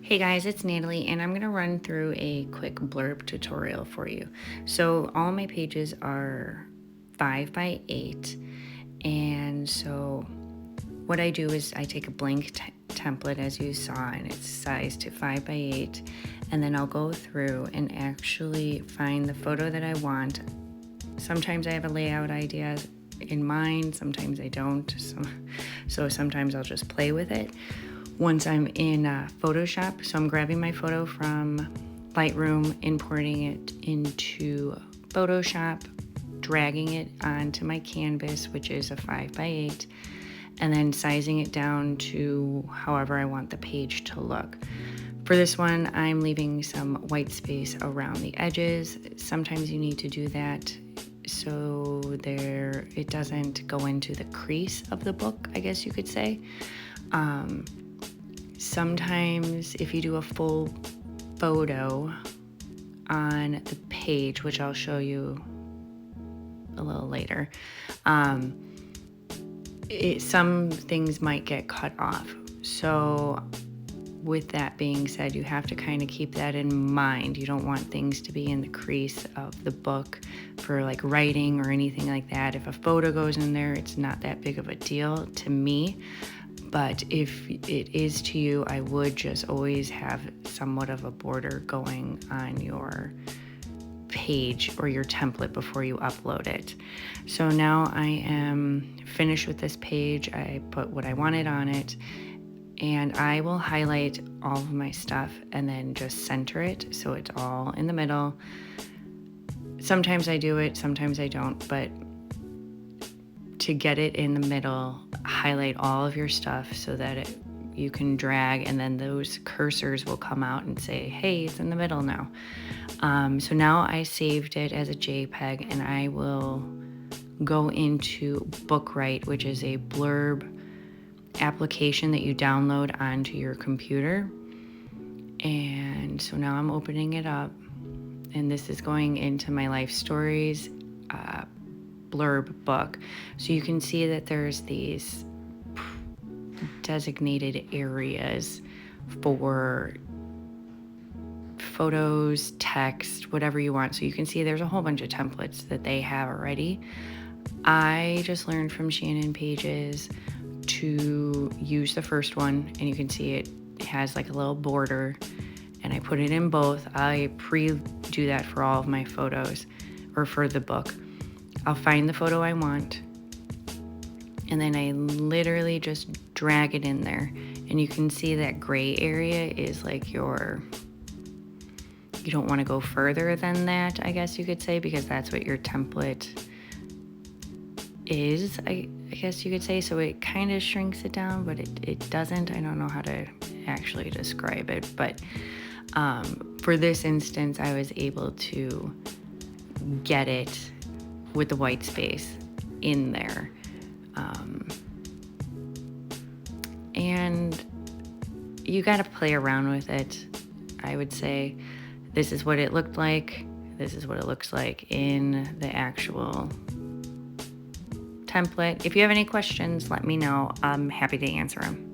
Hey guys, it's Natalie, and I'm going to run through a quick blurb tutorial for you. So all my pages are 5 by 8, and so what I do is I take a blank template as you saw, and it's sized to 5 by 8, and then I'll go through and actually find the photo that I want. Sometimes I have a layout idea in mind, sometimes I don't, so sometimes I'll just play with it. Once I'm in Photoshop, so I'm grabbing my photo from Lightroom, importing it into Photoshop, dragging it onto my canvas, which is a 5 by 8, and then sizing it down to however I want the page to look. For this one, I'm leaving some white space around the edges. Sometimes you need to do that so it doesn't go into the crease of the book, I guess you could say. Sometimes if you do a full photo on the page, which I'll show you a little later, some things might get cut off. So with that being said, you have to kind of keep that in mind. You don't want things to be in the crease of the book for like writing or anything like that. If a photo goes in there, it's not that big of a deal to me. But if it is to you, I would just always have somewhat of a border going on your page or your template before you upload it. So now I am finished with this page. I put what I wanted on it, and I will highlight all of my stuff and then just center it so it's all in the middle. Sometimes I do it, sometimes I don't, but to get it in the middle, highlight all of your stuff so that you can drag, and then those cursors will come out and say, hey, it's in the middle now. So now I saved it as a JPEG, and I will go into Bookwright, which is a Blurb application that you download onto your computer. And so now I'm opening it up, and this is going into my life stories Blurb book. So you can see that there's these designated areas for photos, text, whatever you want. So you can see there's a whole bunch of templates that they have already. I just learned from Shannon Pages to use the first one, and you can see it has like a little border, and I put it in both. I pre-do that for all of my photos or for the book. I'll find the photo I want, and then I literally just drag it in there, and you can see that gray area is like you don't want to go further than that, I guess you could say, because that's what your template is, I guess you could say. So it kind of shrinks it down, but it doesn't. I don't know how to actually describe it, but for this instance, I was able to get it with the white space in there. And you got to play around with it. I would say this is what it looked like. This is what it looks like in the actual template. If you have any questions, let me know. I'm happy to answer them.